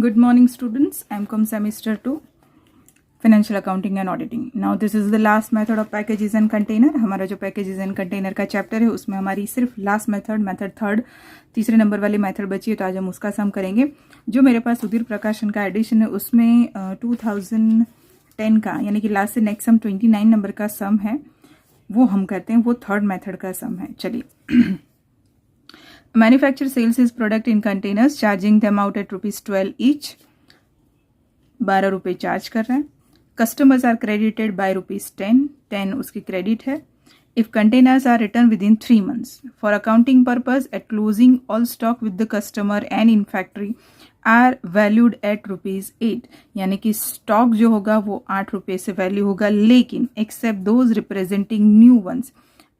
Good morning students, MCOM semester 2 financial accounting and auditing. Now this is the last method of packages and container. हमारा जो packages and container का chapter है उसमें हमारी सिर्फ last method third तीसरे number वाली मेथड बची है, तो आज हम उसका सम करेंगे। जो मेरे पास सुधीर प्रकाशन का एडिशन है उसमें 2010 का यानी कि लास्ट से नेक्स्ट सम 29 नंबर का सम है, वो हम करते हैं, वो थर्ड मेथड का सम है। चलिए, manufacture sales is product in containers charging them out at ₹12 each, 12 रुपये चार्ज कर रहे हैं। कस्टमर्स आर क्रेडिटेड बाय ₹10 उसकी क्रेडिट है। If containers are return within 3 months for accounting purpose at closing all stock with the customer and in factory are valued at ₹8, यानी कि stock जो होगा वो 8 रुपये से वैल्यू होगा, लेकिन except those representing new ones,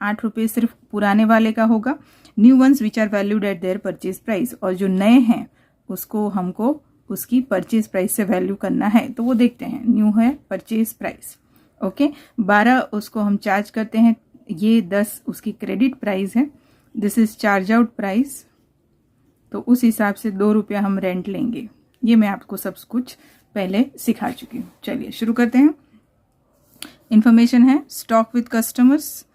8 रुपये सिर्फ पुराने वाले का होगा। New ones which are valued at their purchase price, और जो नए हैं उसको हमको उसकी परचेज प्राइस से वैल्यू करना है, तो वो देखते हैं। न्यू है परचेज प्राइस, ओके। 12 उसको हम चार्ज करते हैं, ये 10 उसकी क्रेडिट प्राइस है, this is charge out price, तो उस हिसाब से 2 रुपया हम रेंट लेंगे। ये मैं आपको सब कुछ पहले सिखा चुकी हूँ। चलिए शुरू करते हैं। इंफॉर्मेशन है स्टॉक विद कस्टमर्स,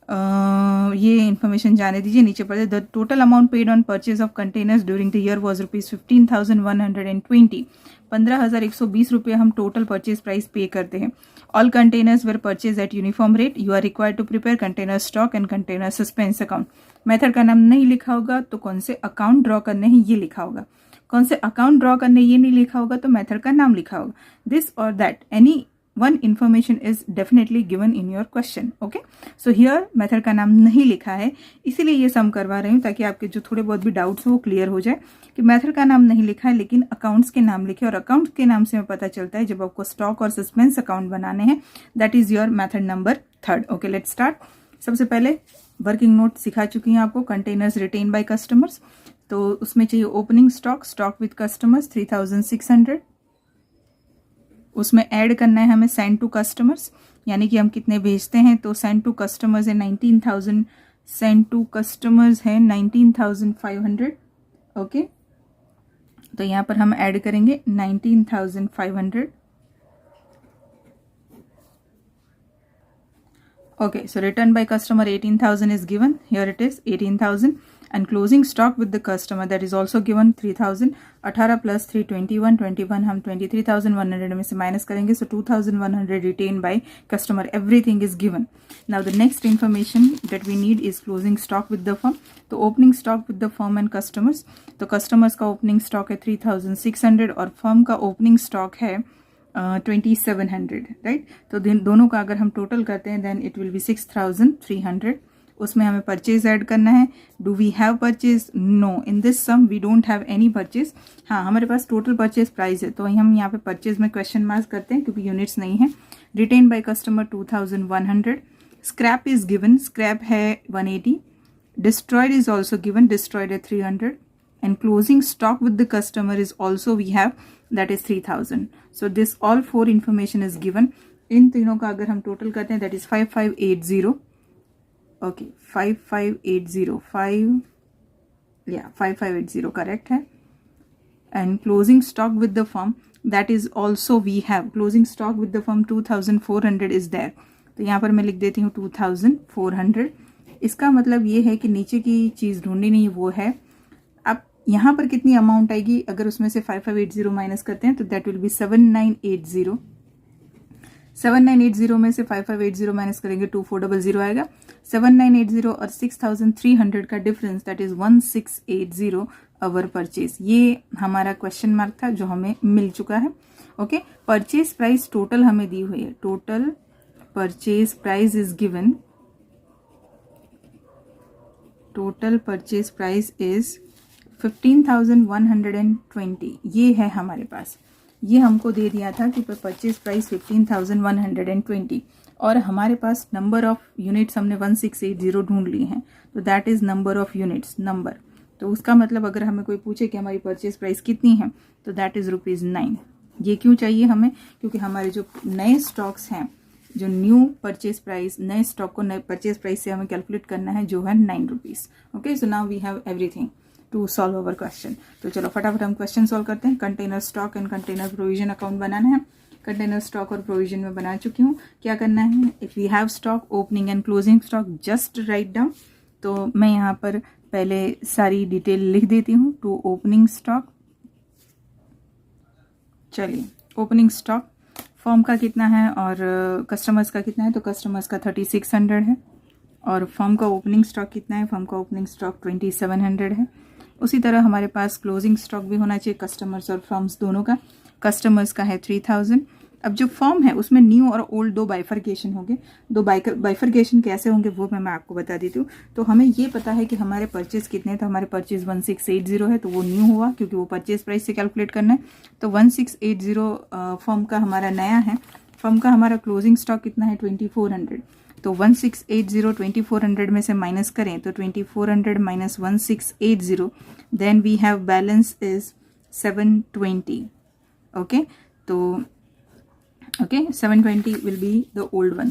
ये इन्फॉर्मेशन जाने दीजिए। नीचे पढ़े, the total amount paid on purchase of containers during the year was ₹15,120, 15,120 रुपये हम टोटल परचेज प्राइस पे करते हैं। All containers were purchase at uniform rate, you are required to prepare container stock and container suspense account. Method का नाम नहीं लिखा होगा तो कौन से अकाउंट ड्रॉ करने हैं ये लिखा होगा, कौन से अकाउंट ड्रॉ करने ये नहीं लिखा होगा तो मेथड का नाम लिखा होगा। दिस और that any one information is definitely given in your question, okay? So here method का नाम नहीं लिखा है, इसीलिए ये सम करवा रही हूँ ताकि आपके जो थोड़े बहुत भी डाउट्स हो वो क्लियर हो जाए कि मेथड का नाम नहीं लिखा है लेकिन अकाउंट्स के नाम लिखे, और अकाउंट्स के नाम से हमें पता चलता है जब आपको स्टॉक और सस्पेंस अकाउंट बनाने हैं। That is your method number third, okay. Let's start. सबसे पहले वर्किंग नोट सिखा चुकी हैं आपको, कंटेनर्स रिटेन बाय कस्टमर्स, तो उसमें चाहिए opening stock, stock with customers 3600, उसमें ऐड करना है हमें सेंड टू कस्टमर्स, यानी कि हम कितने भेजते हैं, तो सेंड टू कस्टमर्स है 19,000, सेंड टू कस्टमर्स है 19,500, ओके। तो यहाँ पर हम ऐड करेंगे 19,500, okay. So return by customer 18,000 is given, here it is 18,000, and closing stock with the customer that is also given 3,000, 18 plus 3 21 हम 23,100 में से माइनस करेंगे, so 2,100 retained by customer, everything is given. Now the next information that we need is closing stock with the firm, तो opening stock with the firm and customers, तो customers का opening stock है 3,600 और firm का opening stock है 2,700, right. तो दोनों का अगर हम टोटल करते हैं देन इट विल बी 6,300। उसमें हमें परचेज ऐड करना है। Do we have purchase? No, in this sum we don't have any purchase. हाँ, हमारे पास टोटल परचेज प्राइस है, तो हम यहाँ पे परचेज में क्वेश्चन मार्क करते हैं क्योंकि यूनिट्स नहीं है। Written by customer 2,100, scrap is given, scrap है 180, destroyed is also given, destroyed है 300, and closing stock with the customer is also we have, that is 3,000. So this all 4 information is given. इन तीनों का अगर हम total करते हैं that is 5580, okay, 5580 correct है। and closing stock with the firm that is also we have, closing stock with the firm 2,400 is there, तो यहाँ पर मैं लिख देती हूँ 2,400। इसका मतलब ये है कि नीचे की चीज़ ढूंढनी नहीं, वो है। अब यहाँ पर कितनी अमाउंट आएगी, अगर उसमें से 5580 माइनस करते हैं तो दैट विल बी 7980। 7980 में से 5580 माइनस करेंगे 2400 आएगा। 7980 और 6,300 का difference that is 1680 our purchase. ये हमारा क्वेश्चन मार्क था जो हमें मिल चुका है, ओके। परचेज प्राइस टोटल हमें दी हुई है, total purchase price is given, total purchase price is 15,120, ये है हमारे पास। ये हमको दे दिया था कि परचेज प्राइस 15,120 और हमारे पास नंबर ऑफ यूनिट्स हमने 1680 ढूंढ लिए हैं, तो that is number of units, number. तो उसका मतलब अगर हमें कोई पूछे कि हमारी परचेज प्राइस कितनी है तो दैट इज ₹9। ये क्यों चाहिए हमें, क्योंकि हमारे जो नए स्टॉक्स हैं, जो न्यू परचेज प्राइस, नए स्टॉक को नए परचेज प्राइस से हमें कैलकुलेट करना है जो है ₹9, okay. So now we have everything. To solve our question. तो चलो फटाफट हम क्वेश्चन सॉल्व करते हैं। Container stock and container provision account बनाना है। कंटेनर स्टॉक और प्रोविजन में बना चुकी हूँ। क्या करना है, if we have stock opening and closing stock just write down. तो मैं यहाँ पर पहले सारी डिटेल लिख देती हूँ। टू ओपनिंग स्टॉक, चलिए ओपनिंग स्टॉक फर्म का कितना है और कस्टमर्स का कितना है, तो कस्टमर्स का 3600 है और फर्म का ओपनिंग स्टॉक कितना है, फर्म का ओपनिंग स्टॉक 2700 है। उसी तरह हमारे पास क्लोजिंग स्टॉक भी होना चाहिए कस्टमर्स और फर्म्स दोनों का। कस्टमर्स का है 3000। अब जो फर्म है उसमें न्यू और ओल्ड दो बाइफर्केशन होंगे। दो बाइफर्केशन कैसे होंगे वो मैं आपको बता देती हूँ। तो हमें ये पता है कि हमारे परचेज कितने, तो हमारे परचेज 1680 है, तो वो न्यू हुआ क्योंकि वो परचेज प्राइस से कैलकुलेट करना है। तो 1680 फर्म का हमारा नया है। फर्म का हमारा क्लोजिंग स्टॉक कितना है 2400। तो 1680 2400 में से माइनस करें तो 2400 minus 1680, then we have balance is 720। Okay, तो okay 720 will be the old one.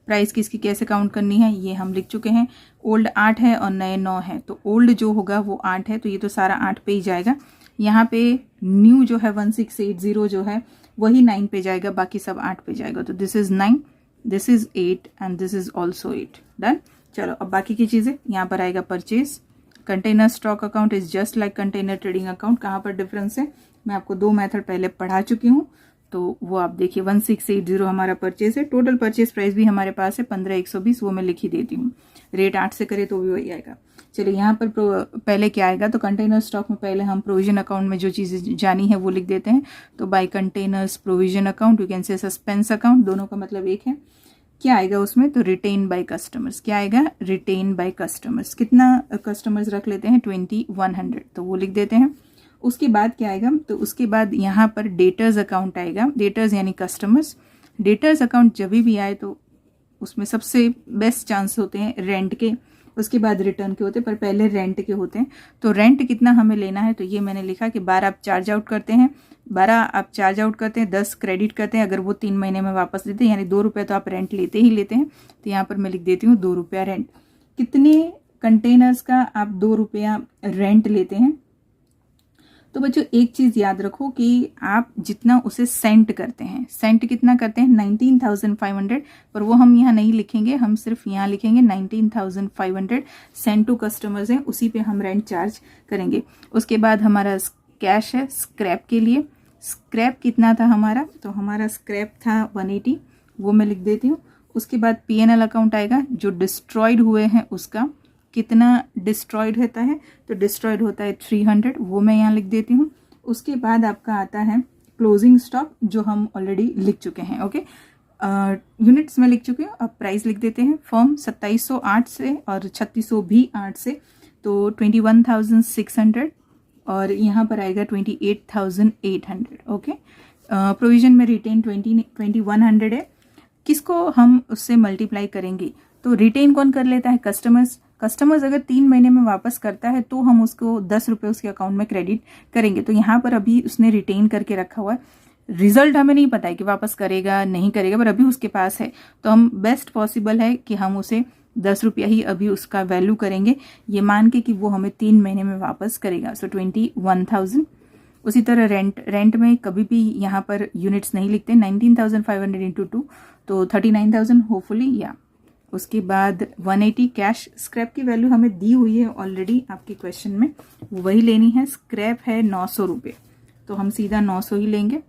Price किसकी कैसे काउंट करनी है ये हम लिख चुके हैं। ओल्ड 8 है और नए 9 है, तो ओल्ड जो होगा वो 8 है, तो ये तो सारा 8 पे ही जाएगा। यहाँ पे न्यू जो है 1680 जो है वही 9 पे जाएगा, बाकी सब 8 पे जाएगा। तो this is 9, this is 8 and this is also 8। Done. चलो अब बाकी की चीज़ें यहाँ पर आएगा purchase. Container stock account is just like container trading account. कहाँ पर डिफरेंस है, मैं आपको दो मेथड पहले पढ़ा चुकी हूँ, तो वो आप देखिए। 1680 हमारा परचेज है। टोटल परचेज प्राइस भी हमारे पास है 15120, वो मैं लिख ही देती हूँ। रेट 8 से करे तो भी वही आएगा। चलिए यहाँ पर पहले क्या आएगा, तो कंटेनर स्टॉक में पहले हम प्रोविजन अकाउंट में जो चीज़ें जानी है वो लिख देते हैं। तो by containers provision account, you can say suspense account, दोनों का मतलब एक है। क्या आएगा उसमें, तो रिटेन बाय कस्टमर्स। क्या आएगा, रिटेन बाय कस्टमर्स। कितना कस्टमर्स रख लेते हैं 2100, तो वो लिख देते हैं। उसके बाद क्या आएगा, तो उसके बाद यहाँ पर डेटर्स अकाउंट आएगा। डेटर्स यानी कस्टमर्स। डेटर्स अकाउंट जब भी आए तो उसमें सबसे बेस्ट चांस होते हैं रेंट के, उसके बाद रिटर्न के होते हैं, पर पहले रेंट के होते हैं। तो रेंट कितना हमें लेना है, तो ये मैंने लिखा कि 12 आप चार्ज आउट करते हैं, 12 आप चार्ज आउट करते हैं, 10 क्रेडिट करते हैं। अगर वो 3 महीने में वापस देते हैं यानी 2 रुपये तो आप रेंट लेते ही लेते हैं। तो यहाँ पर मैं लिख देती हूँ 2 रुपया रेंट। कितने कंटेनर्स का आप 2 रुपया रेंट लेते हैं, तो बच्चों एक चीज़ याद रखो कि आप जितना उसे सेंट करते हैं, सेंट कितना करते हैं 19,500, पर वो हम यहाँ नहीं लिखेंगे, हम सिर्फ यहाँ लिखेंगे 19,500 सेंट टू कस्टमर्स है, उसी पे हम रेंट चार्ज करेंगे। उसके बाद हमारा कैश है स्क्रैप के लिए। स्क्रैप कितना था हमारा, तो हमारा स्क्रैप था 180, वो मैं लिख देती हूँ। उसके बाद P&L अकाउंट आएगा, जो डिस्ट्रॉयड हुए हैं उसका कितना डिस्ट्रॉयड होता है, तो डिस्ट्रॉयड होता है 300, वो मैं यहाँ लिख देती हूँ। उसके बाद आपका आता है क्लोजिंग स्टॉक, जो हम ऑलरेडी लिख चुके हैं। ओके, यूनिट्स में लिख चुके हैं। अब प्राइस लिख देते हैं। फर्म 2708 से और 3600 भी 8 से, तो 21,600 और यहाँ पर आएगा 28,800। ओके, प्रोविजन में रिटेन 2100 है। किसको हम उससे मल्टीप्लाई करेंगे, तो रिटेन कौन कर लेता है, कस्टमर्स। कस्टमर्स अगर 3 महीने में वापस करता है तो हम उसको 10 रुपये उसके अकाउंट में क्रेडिट करेंगे। तो यहाँ पर अभी उसने रिटेन करके रखा हुआ है। रिजल्ट हमें नहीं पता है कि वापस करेगा नहीं करेगा, पर अभी उसके पास है, तो हम बेस्ट पॉसिबल है कि हम उसे 10 रुपया ही अभी उसका वैल्यू करेंगे, ये मान के कि वो हमें 3 महीने में वापस करेगा। सो 21,000। उसी तरह रेंट में कभी भी यहाँ पर यूनिट्स नहीं लिखते। 19,500 इंटू 2 तो 39,000 होपफुली, या उसके बाद 180 कैश। स्क्रैप की वैल्यू हमें दी हुई है ऑलरेडी आपके क्वेश्चन में, वही लेनी है। स्क्रैप है 900 रुपये, तो हम सीधा 900 ही लेंगे।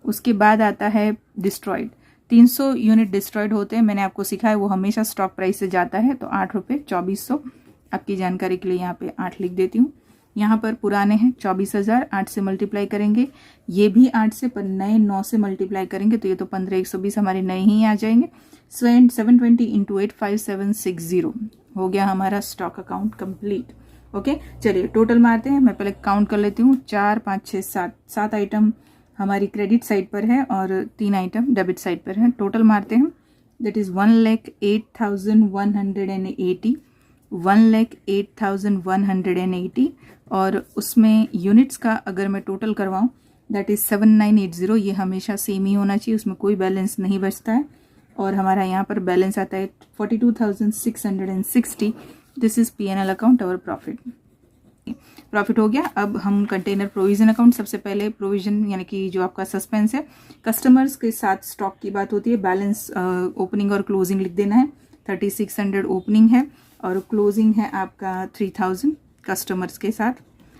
उसके बाद आता है डिस्ट्रॉयड। 300 यूनिट डिस्ट्रॉयड होते हैं, मैंने आपको सिखाया, वो हमेशा स्टॉक प्राइस से जाता है, तो 8 रुपये 2400। आपकी जानकारी के लिए यहाँ पे 8 लिख देती हूँ। यहाँ पर पुराने हैं 24,000, 8 से मल्टीप्लाई करेंगे, ये भी 8 से, पर नए 9 से मल्टीप्लाई करेंगे तो ये तो 15,120 हमारे नए ही आ जाएंगे। 720 इंटू 8 5760 हो गया हमारा स्टॉक अकाउंट कंप्लीट। ओके, चलिए टोटल मारते हैं। मैं पहले काउंट कर लेती हूँ। 4 5 6 7 आइटम हमारी क्रेडिट साइड पर है और 3 आइटम डेबिट साइड पर है। टोटल मारते हैं, दैट इज 1,08,180, 1,08,180, और उसमें यूनिट्स का अगर मैं टोटल करवाऊँ दैट इज 7980। ये हमेशा सेम ही होना चाहिए, उसमें कोई बैलेंस नहीं बचता है। और हमारा यहाँ पर बैलेंस आता है 42,660। दिस इज P&L अकाउंट और प्रॉफिट। प्रॉफिट हो गया। अब हम कंटेनर प्रोविजन अकाउंट, सबसे पहले प्रोविजन यानी कि जो आपका सस्पेंस है, कस्टमर्स के साथ स्टॉक की बात होती है। बैलेंस ओपनिंग और क्लोजिंग लिख देना है। 3600 ओपनिंग है और क्लोजिंग है आपका 3000 कस्टमर्स के साथ,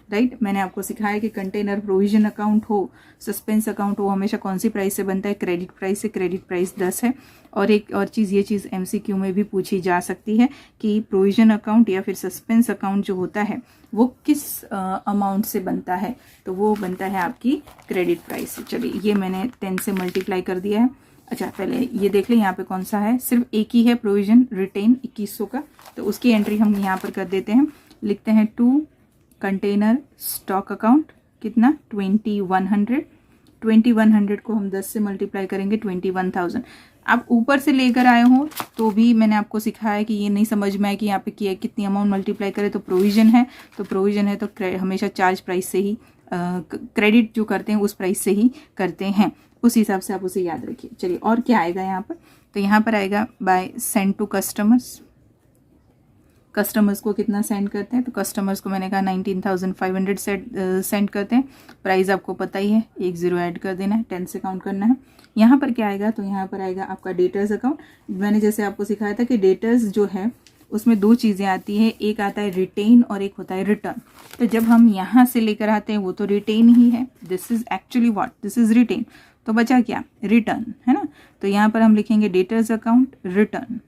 राइट। मैंने आपको सिखाया कि कंटेनर प्रोविजन अकाउंट हो, सस्पेंस अकाउंट हो, हमेशा कौन सी प्राइस से बनता है, क्रेडिट प्राइस से। क्रेडिट प्राइस 10 है। और एक और चीज़, ये चीज़ MCQ में भी पूछी जा सकती है कि प्रोविजन अकाउंट या फिर सस्पेंस अकाउंट जो होता है वो किस अमाउंट से बनता है, तो वो बनता है आपकी क्रेडिट प्राइस से। चलिए, ये मैंने 10 से मल्टीप्लाई कर दिया है। अच्छा, पहले ये देख लें यहाँ पे कौन सा है, सिर्फ एक ही है प्रोविजन रिटेन 2100 का, तो उसकी एंट्री हम यहाँ पर कर देते हैं। लिखते हैं 2 कंटेनर स्टॉक अकाउंट, कितना 2100। 2100 को हम 10 से मल्टीप्लाई करेंगे 21000। आप ऊपर से लेकर आए हो तो भी मैंने आपको सिखाया कि ये नहीं समझ में आए कि यहाँ पे कितनी अमाउंट मल्टीप्लाई करें, तो प्रोविजन है तो हमेशा चार्ज प्राइस से ही क्रेडिट जो करते हैं उस प्राइस से ही करते हैं, उस हिसाब से आप उसे याद रखिए। चलिए, और क्या आएगा यहाँ पर, तो यहाँ पर आएगा by send to customers. Customers को कितना सेंड करते हैं, तो कस्टमर्स को मैंने कहा 19,500 सेंड करते हैं। प्राइस आपको पता ही है, 10 ऐड कर देना है, 10 से काउंट करना है। यहाँ पर क्या आएगा, तो यहाँ पर आएगा आपका डेटर्स अकाउंट। मैंने जैसे आपको सिखाया था कि डेटर्स जो है उसमें 2 चीज़ें आती है, एक आता है रिटेन और एक होता है रिटर्न। तो जब हम यहाँ से लेकर आते हैं वो तो रिटेन ही है, this is actually what, this is retain. तो बचा क्या, रिटर्न, है ना। तो यहाँ पर हम लिखेंगे डेटर्स अकाउंट रिटर्न,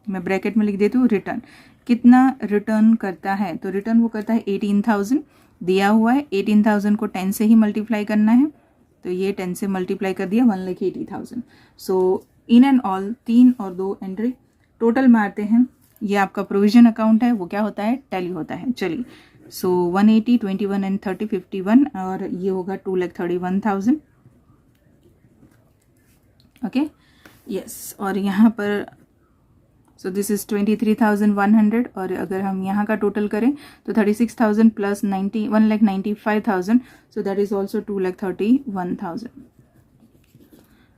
मैं ब्रैकेट में लिख देती हूँ रिटर्न। कितना रिटर्न करता है, तो रिटर्न वो करता है 18,000 दिया हुआ है। 18,000 को 10 से ही मल्टीप्लाई करना है, तो ये 10 से मल्टीप्लाई कर दिया 1,80,000। सो इन एंड ऑल 3 और 2 एंट्री टोटल मारते हैं। ये आपका प्रोविजन अकाउंट है, वो क्या होता है, टैली होता है। चलिए, सो 180, 21 एंड 30 51, और ये होगा 2,31,000। Okay, yes. और यहाँ पर सो दिस इज 23,100, और अगर हम यहाँ का टोटल करें तो 36,000 plus 1,95,000, so that is also 2,31,000।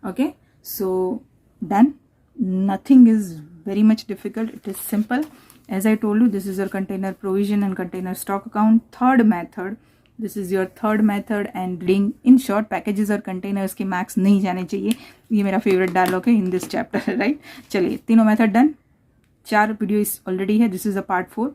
Okay, so done, nothing is very much difficult, it is simple. As I told you, this is your container provision and container stock account. Third method, this is your third method, and reading in short packages और containers के max नहीं जाने चाहिए, ये मेरा favorite dialogue है in this chapter, right? चलिए, तीनों मेथड डन। 4 वीडियो ऑलरेडी है, दिस इज अ पार्ट 4।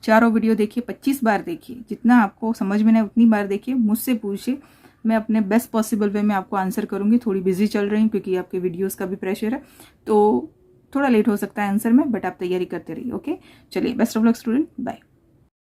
चारों वीडियो देखिए, 25 बार देखिए, जितना आपको समझ में ना उतनी बार देखिए, मुझसे पूछिए, मैं अपने बेस्ट पॉसिबल वे में आपको आंसर करूंगी। थोड़ी बिजी चल रही हूँ क्योंकि आपके वीडियोस का भी प्रेशर है, तो थोड़ा लेट हो सकता है आंसर में, बट आप तैयारी करते रहिए। ओके, चलिए, best of luck student, bye.